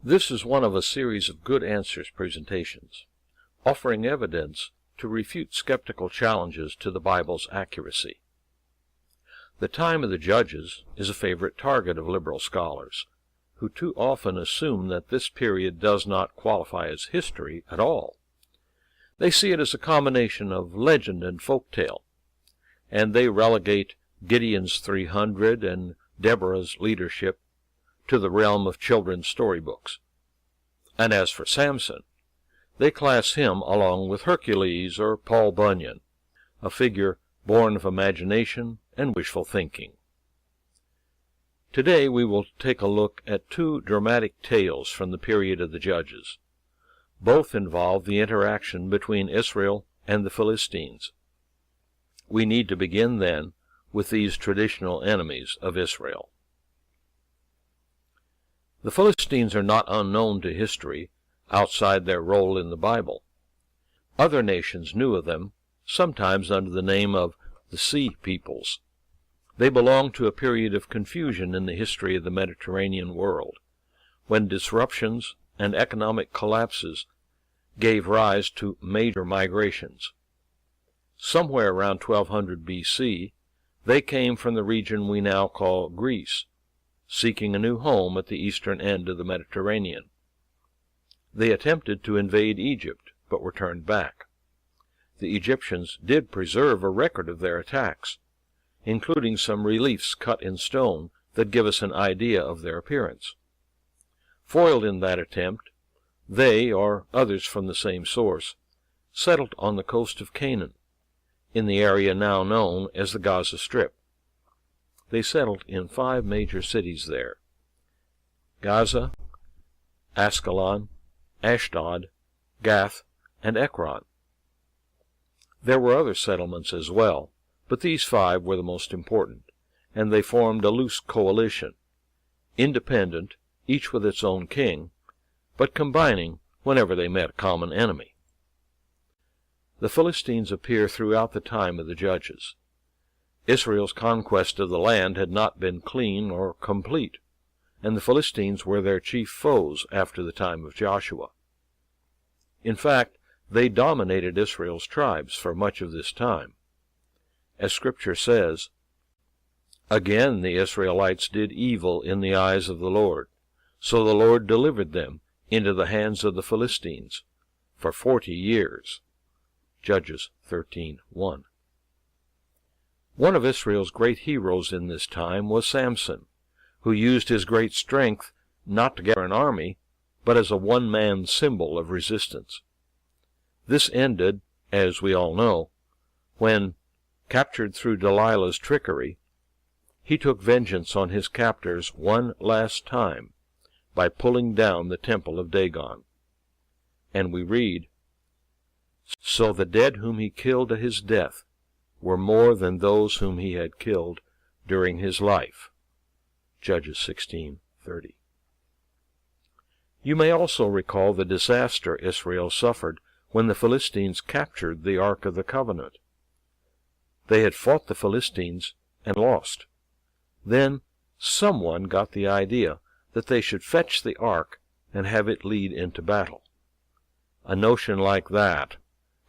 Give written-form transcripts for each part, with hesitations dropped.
This is one of a series of good answers presentations, offering evidence to refute skeptical challenges to the Bible's accuracy. The time of the Judges is a favorite target of liberal scholars, who too often assume that this period does not qualify as history at all. They see it as a combination of legend and folktale, and they relegate Gideon's 300 and Deborah's leadership to the realm of children's storybooks. And as for Samson, they class him along with Hercules or Paul Bunyan, a figure born of imagination and wishful thinking. Today we will take a look at two dramatic tales from the period of the Judges. Both involve the interaction between Israel and the Philistines. We need to begin, then, with these traditional enemies of Israel. The Philistines are not unknown to history outside their role in the Bible. Other nations knew of them, sometimes under the name of the Sea Peoples. They belong to a period of confusion in the history of the Mediterranean world, when disruptions and economic collapses gave rise to major migrations. Somewhere around 1200 B.C., they came from the region we now call Greece, seeking a new home at the eastern end of the Mediterranean. They attempted to invade Egypt, but were turned back. The Egyptians did preserve a record of their attacks, including some reliefs cut in stone that give us an idea of their appearance. Foiled in that attempt, they, or others from the same source, settled on the coast of Canaan, in the area now known as the Gaza Strip. They settled in 5 major cities there: Gaza, Ascalon, Ashdod, Gath, and Ekron. There were other settlements as well, but these 5 were the most important, and they formed a loose coalition, independent, each with its own king, but combining whenever they met a common enemy. The Philistines appear throughout the time of the Judges. Israel's conquest of the land had not been clean or complete, and the Philistines were their chief foes after the time of Joshua. In fact, they dominated Israel's tribes for much of this time. As Scripture says, "Again the Israelites did evil in the eyes of the Lord, so the Lord delivered them into the hands of the Philistines for 40 years. Judges 13:1. One of Israel's great heroes in this time was Samson, who used his great strength not to gather an army, but as a one-man symbol of resistance. This ended, as we all know, when, captured through Delilah's trickery, he took vengeance on his captors one last time by pulling down the temple of Dagon. And we read, "So the dead whom he killed at his death were more than those whom he had killed during his life." Judges 16:30. You may also recall the disaster Israel suffered when the Philistines captured the Ark of the Covenant. They had fought the Philistines and lost. Then someone got the idea that they should fetch the Ark and have it lead into battle. A notion like that,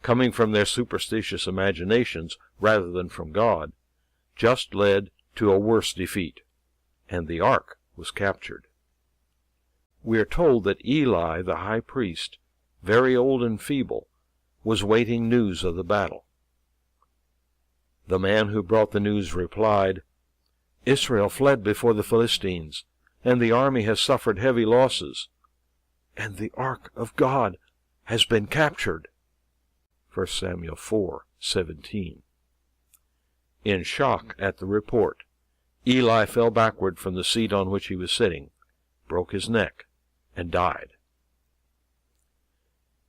coming from their superstitious imaginations rather than from God, just led to a worse defeat, and the Ark was captured. We are told that Eli the high priest, very old and feeble, was waiting news of the battle. The man who brought the news replied, "Israel fled before the Philistines, and the army has suffered heavy losses, and the Ark of God has been captured." 1 Samuel 4:17. In shock at the report, Eli fell backward from the seat on which he was sitting, broke his neck, and died.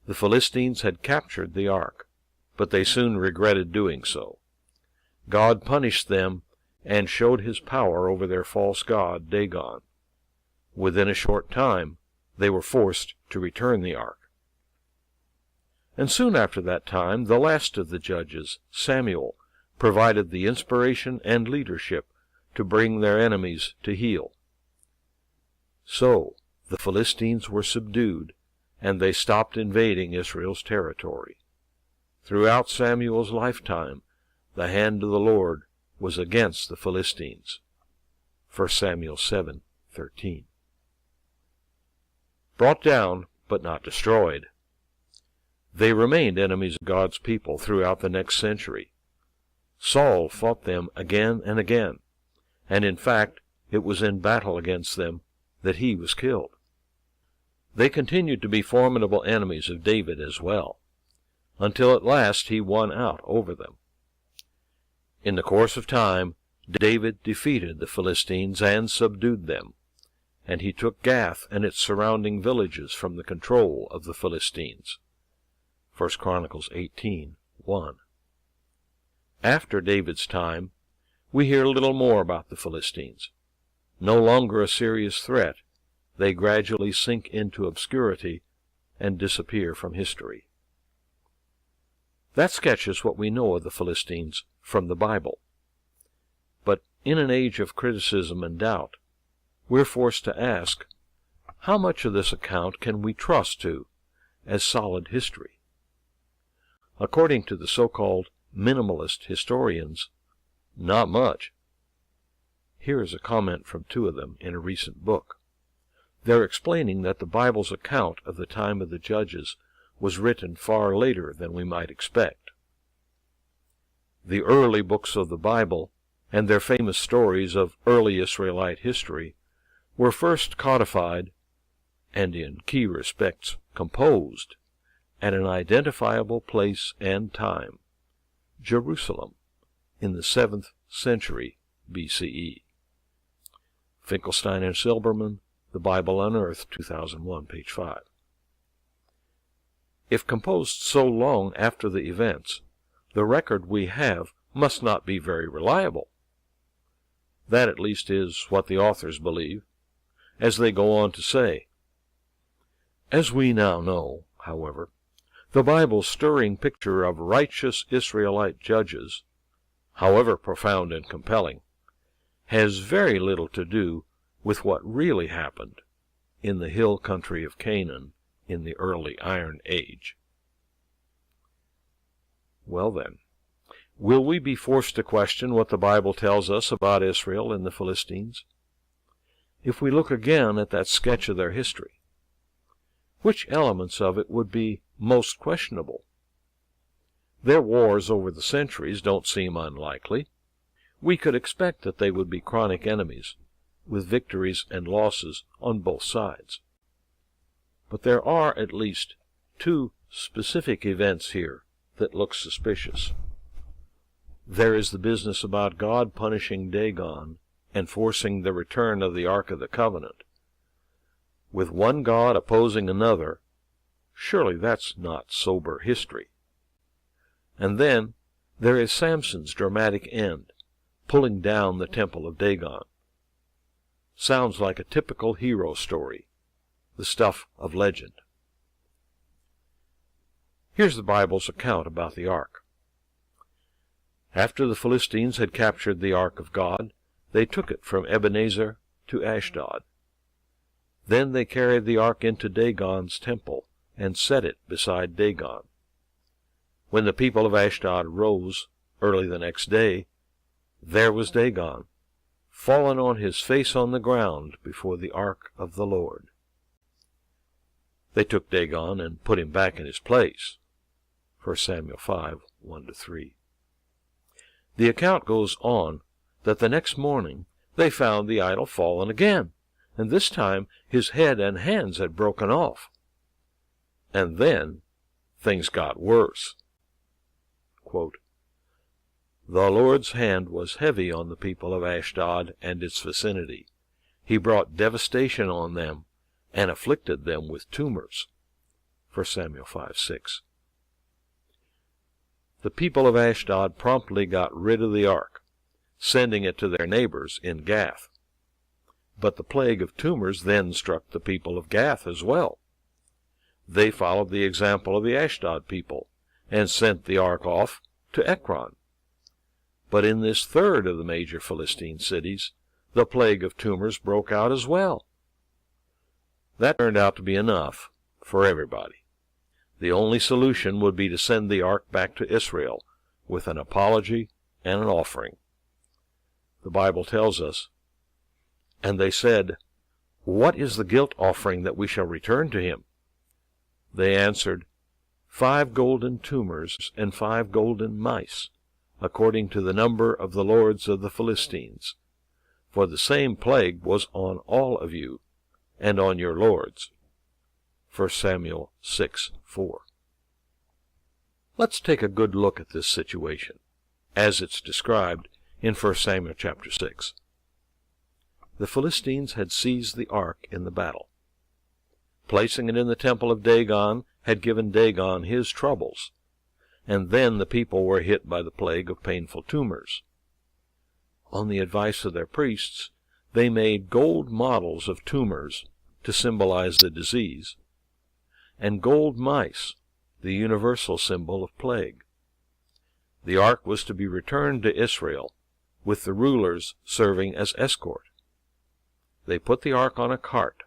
The Philistines had captured the Ark, but they soon regretted doing so. God punished them and showed his power over their false god, Dagon. Within a short time, they were forced to return the Ark. And soon after that time, the last of the judges, Samuel, provided the inspiration and leadership to bring their enemies to heel. So, the Philistines were subdued, and they stopped invading Israel's territory. Throughout Samuel's lifetime, the hand of the Lord was against the Philistines. 1 Samuel 7:13. Brought down, but not destroyed. They remained enemies of God's people throughout the next century. Saul fought them again and again, and in fact, it was in battle against them that he was killed. They continued to be formidable enemies of David as well, until at last he won out over them. In the course of time, David defeated the Philistines and subdued them, and he took Gath and its surrounding villages from the control of the Philistines. 1 Chronicles 18:1. After David's time, we hear little more about the Philistines. No longer a serious threat, they gradually sink into obscurity and disappear from history. That sketches what we know of the Philistines from the Bible. But in an age of criticism and doubt, we're forced to ask, how much of this account can we trust to as solid history? According to the so-called minimalist historians, not much. Here is a comment from two of them in a recent book. They're explaining that the Bible's account of the time of the Judges was written far later than we might expect. The early books of the Bible and their famous stories of early Israelite history were first codified, and in key respects composed, at an identifiable place and time, Jerusalem, in the 7th century BCE. Finkelstein and Silberman, The Bible Unearthed, 2001, page 5. If composed so long after the events, the record we have must not be very reliable. That at least is what the authors believe, as they go on to say. As we now know, however, the Bible's stirring picture of righteous Israelite judges, however profound and compelling, has very little to do with what really happened in the hill country of Canaan in the early Iron Age. Well then, will we be forced to question what the Bible tells us about Israel and the Philistines? If we look again at that sketch of their history, which elements of it would be most questionable? Their wars over the centuries don't seem unlikely. We could expect that they would be chronic enemies, with victories and losses on both sides. But there are at least two specific events here that look suspicious. There is the business about God punishing Dagon and forcing the return of the Ark of the Covenant. With one God opposing another, surely that's not sober history. And then there is Samson's dramatic end, pulling down the temple of Dagon. Sounds like a typical hero story, the stuff of legend. Here's the Bible's account about the ark. After the Philistines had captured the ark of God, they took it from Ebenezer to Ashdod. Then they carried the ark into Dagon's temple and set it beside Dagon. When the people of Ashdod rose early the next day, there was Dagon, fallen on his face on the ground before the ark of the Lord. They took Dagon and put him back in his place. 1 Samuel 5:1-3. The account goes on that the next morning they found the idol fallen again, and this time his head and hands had broken off. And then things got worse. Quote, "The Lord's hand was heavy on the people of Ashdod and its vicinity. He brought devastation on them and afflicted them with tumors." 1 Samuel 5:6. The people of Ashdod promptly got rid of the ark, sending it to their neighbors in Gath. But the plague of tumors then struck the people of Gath as well. They followed the example of the Ashdod people and sent the ark off to Ekron. But in this third of the major Philistine cities, the plague of tumors broke out as well. That turned out to be enough for everybody. The only solution would be to send the ark back to Israel with an apology and an offering. The Bible tells us, "And they said, What is the guilt offering that we shall return to him?" They answered, 5 golden tumors and 5 golden mice, according to the number of the lords of the Philistines. For the same plague was on all of you, and on your lords. 1 Samuel 6:4. Let's take a good look at this situation, as it's described in 1 Samuel chapter 6. The Philistines had seized the ark in the battle. Placing it in the temple of Dagon had given Dagon his troubles, and then the people were hit by the plague of painful tumors. On the advice of their priests, they made gold models of tumors to symbolize the disease, and gold mice, the universal symbol of plague. The ark was to be returned to Israel, with the rulers serving as escort. They put the ark on a cart,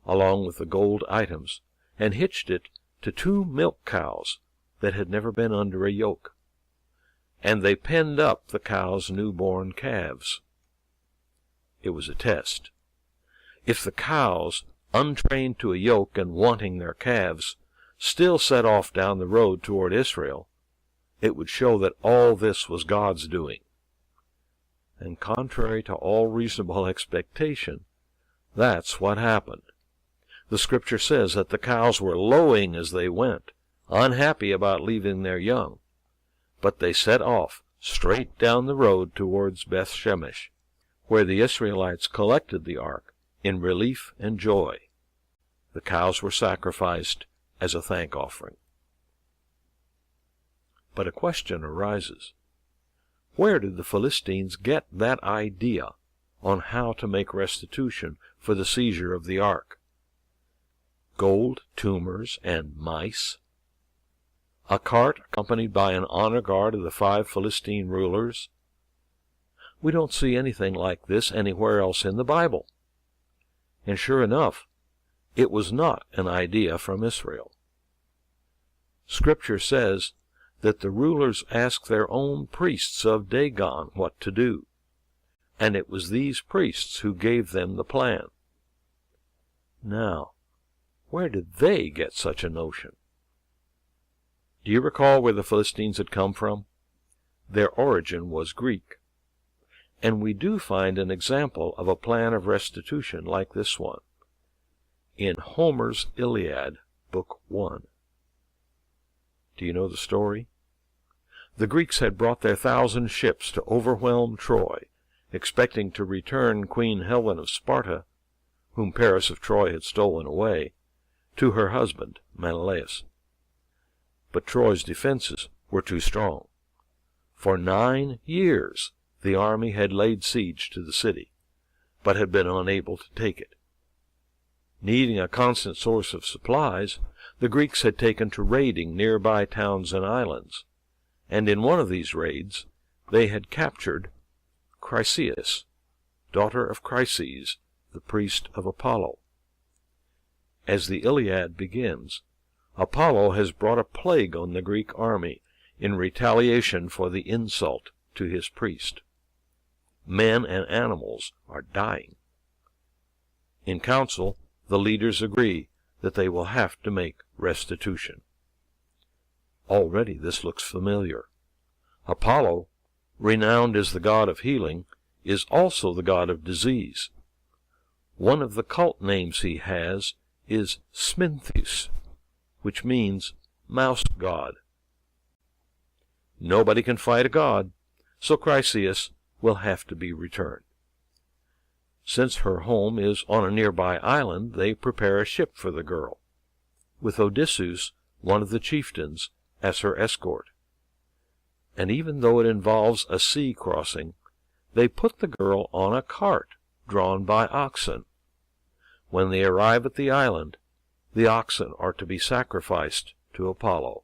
along with the gold items, and hitched it to 2 milk cows that had never been under a yoke. And they penned up the cows' newborn calves. It was a test. If the cows, untrained to a yoke and wanting their calves, still set off down the road toward Israel, it would show that all this was God's doing. And contrary to all reasonable expectation, that's what happened. The Scripture says that the cows were lowing as they went, unhappy about leaving their young, but they set off straight down the road towards Beth Shemesh, where the Israelites collected the ark in relief and joy. The cows were sacrificed as a thank offering. But a question arises. Where did the Philistines get that idea on how to make restitution for the seizure of the ark? Gold tumors and mice? A cart accompanied by an honor guard of the 5 Philistine rulers? We don't see anything like this anywhere else in the Bible. And sure enough, it was not an idea from Israel. Scripture says that the rulers asked their own priests of Dagon what to do, and it was these priests who gave them the plan. Now, where did they get such a notion? Do you recall where the Philistines had come from? Their origin was Greek. And we do find an example of a plan of restitution like this one in Homer's Iliad, Book 1. Do you know the story? The Greeks had brought their 1,000 ships to overwhelm Troy, expecting to return Queen Helen of Sparta, whom Paris of Troy had stolen away, to her husband, Menelaus. But Troy's defenses were too strong. For 9 years the army had laid siege to the city, but had been unable to take it. Needing a constant source of supplies, the Greeks had taken to raiding nearby towns and islands, and in one of these raids they had captured Chryseis, daughter of Chryses, the priest of Apollo. As the Iliad begins, Apollo has brought a plague on the Greek army in retaliation for the insult to his priest. Men and animals are dying. In council, the leaders agree that they will have to make restitution. Already this looks familiar. Apollo, renowned as the god of healing, is also the god of disease. One of the cult names he has is Smintheus, which means mouse god. Nobody can fight a god, so Chryseis will have to be returned. Since her home is on a nearby island, they prepare a ship for the girl, with Odysseus, one of the chieftains, as her escort. And even though it involves a sea crossing, they put the girl on a cart drawn by oxen. When they arrive at the island, the oxen are to be sacrificed to Apollo.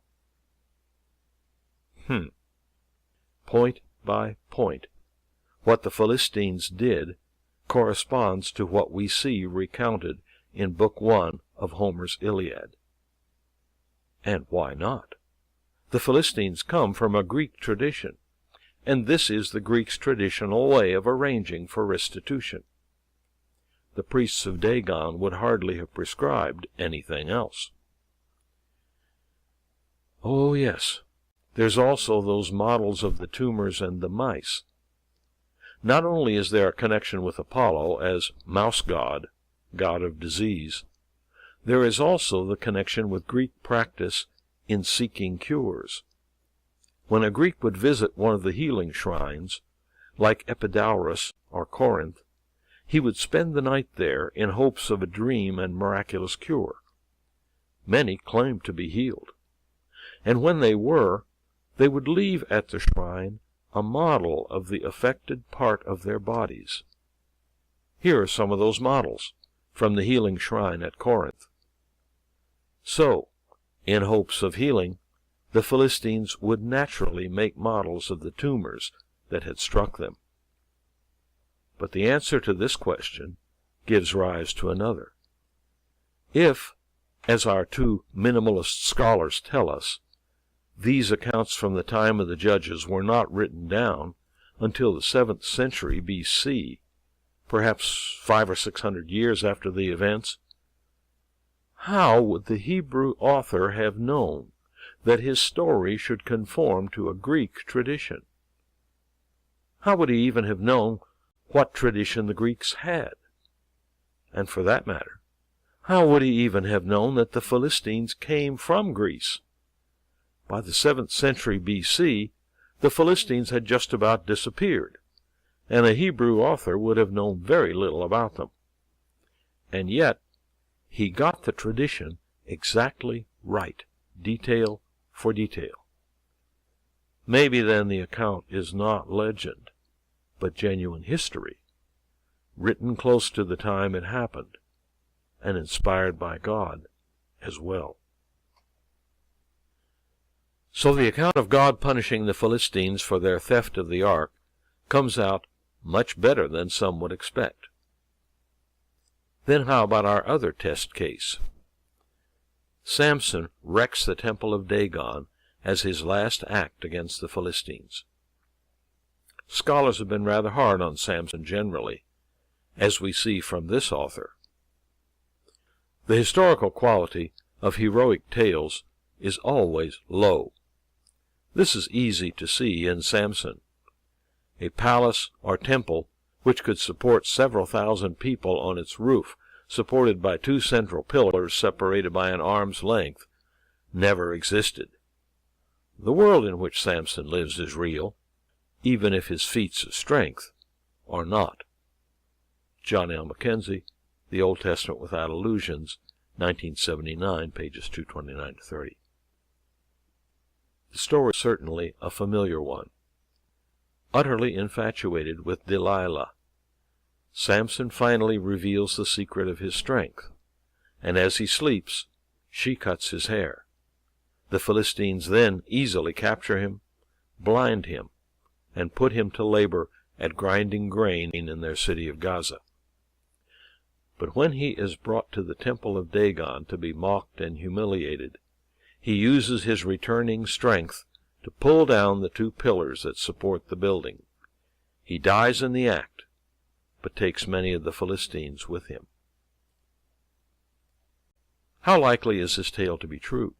Point by point, what the Philistines did corresponds to what we see recounted in Book 1 of Homer's Iliad. And why not? The Philistines come from a Greek tradition, and this is the Greeks' traditional way of arranging for restitution. The priests of Dagon would hardly have prescribed anything else. Oh, yes, there's also those models of the tumors and the mice. Not only is there a connection with Apollo as mouse god, god of disease, there is also the connection with Greek practice in seeking cures. When a Greek would visit one of the healing shrines, like Epidaurus or Corinth, he would spend the night there in hopes of a dream and miraculous cure. Many claimed to be healed, and when they were, they would leave at the shrine a model of the affected part of their bodies. Here are some of those models from the healing shrine at Corinth. So, in hopes of healing, the Philistines would naturally make models of the tumors that had struck them. But the answer to this question gives rise to another. If, as our two minimalist scholars tell us, these accounts from the time of the judges were not written down until the 7th century B.C., perhaps 500 or 600 years after the events, how would the Hebrew author have known that his story should conform to a Greek tradition? How would he even have known what tradition the Greeks had? And for that matter, how would he even have known that the Philistines came from Greece? By the 7th century B.C., the Philistines had just about disappeared, and a Hebrew author would have known very little about them. And yet, he got the tradition exactly right, detail for detail. Maybe then the account is not legend, but genuine history, written close to the time it happened, and inspired by God as well. So the account of God punishing the Philistines for their theft of the ark comes out much better than some would expect. Then how about our other test case? Samson wrecks the temple of Dagon as his last act against the Philistines. Scholars have been rather hard on Samson generally, as we see from this author. The historical quality of heroic tales is always low. This is easy to see in Samson. A palace or temple which could support several thousand people on its roof, supported by 2 central pillars separated by an arm's length, never existed. The world in which Samson lives is real, even if his feats of strength are not. John L. Mackenzie, The Old Testament Without Illusions, 1979, pages 229 to 30. The story is certainly a familiar one. Utterly infatuated with Delilah, Samson finally reveals the secret of his strength, and as he sleeps, she cuts his hair. The Philistines then easily capture him, blind him, and put him to labor at grinding grain in their city of Gaza. But when he is brought to the temple of Dagon to be mocked and humiliated, he uses his returning strength to pull down the 2 pillars that support the building. He dies in the act, but takes many of the Philistines with him. How likely is this tale to be true?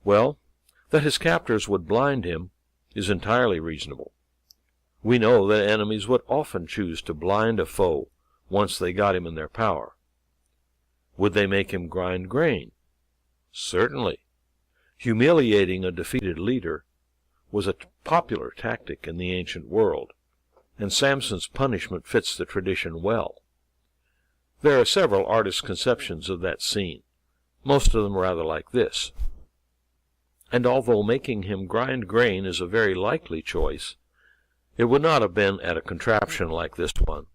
Well, that his captors would blind him is entirely reasonable. We know that enemies would often choose to blind a foe once they got him in their power. Would they make him grind grain? Certainly. Humiliating a defeated leader was a popular tactic in the ancient world, and Samson's punishment fits the tradition well. There are several artists' conceptions of that scene, most of them rather like this. And although making him grind grain is a very likely choice, it would not have been at a contraption like this one.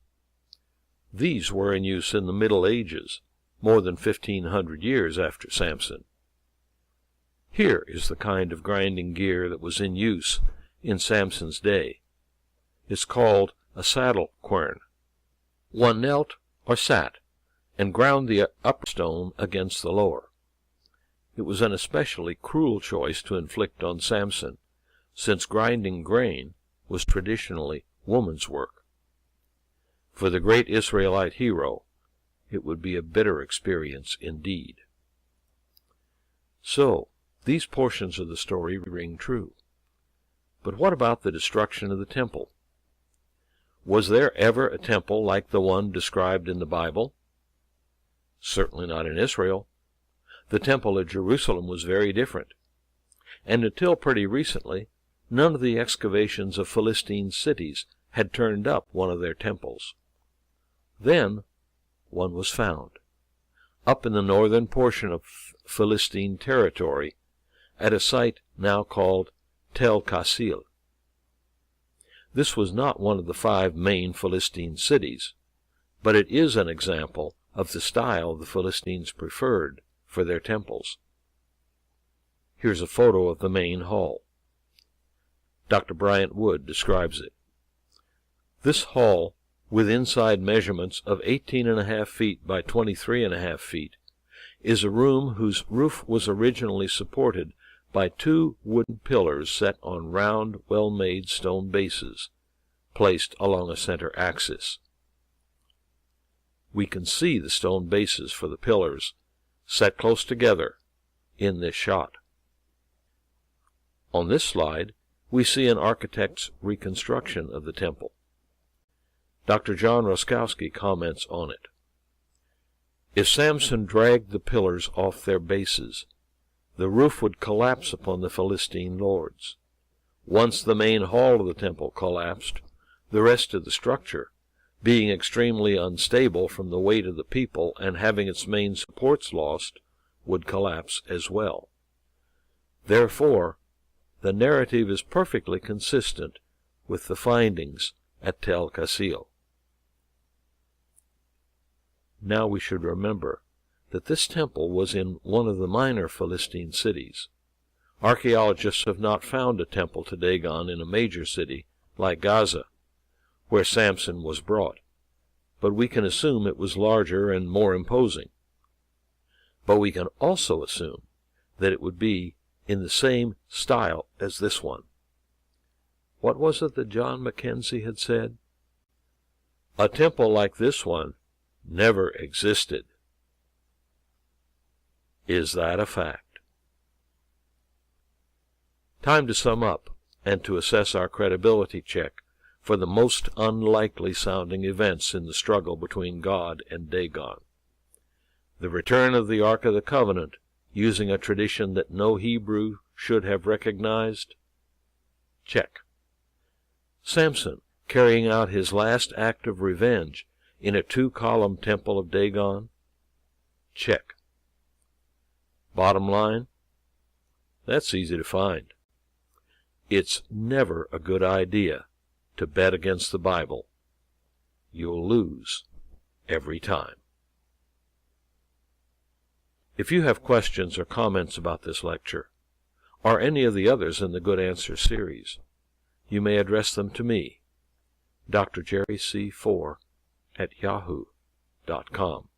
These were in use in the Middle Ages, more than 1,500 years after Samson. Here is the kind of grinding gear that was in use in Samson's day. It's called a saddle quern. One knelt or sat and ground the upper stone against the lower. It was an especially cruel choice to inflict on Samson, since grinding grain was traditionally woman's work. For the great Israelite hero, it would be a bitter experience indeed. So, these portions of the story ring true. But what about the destruction of the temple? Was there ever a temple like the one described in the Bible? Certainly not in Israel. The temple at Jerusalem was very different. And until pretty recently, none of the excavations of Philistine cities had turned up one of their temples. Then one was found, up in the northern portion of Philistine territory, at a site now called Tel Qasil. This was not one of the 5 main Philistine cities, but it is an example of the style the Philistines preferred for their temples. Here's a photo of the main hall. Dr. Bryant Wood describes it. This hall, with inside measurements of 18.5 feet by 23.5 feet, is a room whose roof was originally supported by 2 wooden pillars set on round, well-made stone bases, placed along a center axis. We can see the stone bases for the pillars, set close together, in this shot. On this slide, we see an architect's reconstruction of the temple. Dr. John Roskowski comments on it. If Samson dragged the pillars off their bases, the roof would collapse upon the Philistine lords. Once the main hall of the temple collapsed, the rest of the structure, being extremely unstable from the weight of the people and having its main supports lost, would collapse as well. Therefore, the narrative is perfectly consistent with the findings at Tel Qasil. Now we should remember that this temple was in one of the minor Philistine cities. Archaeologists have not found a temple to Dagon in a major city like Gaza, where Samson was brought, but we can assume it was larger and more imposing. But we can also assume that it would be in the same style as this one. What was it that John Mackenzie had said? A temple like this one never existed. Is that a fact? Time to sum up and to assess our credibility check for the most unlikely sounding events in the struggle between God and Dagon. The return of the Ark of the Covenant, using a tradition that no Hebrew should have recognized? Check. Samson carrying out his last act of revenge in a 2-column temple of Dagon? Check. Bottom line? That's easy to find. It's never a good idea to bet against the Bible. You'll lose every time. If you have questions or comments about this lecture, or any of the others in the Good Answers series, you may address them to me, Dr. Jerry C. 4 at yahoo.com.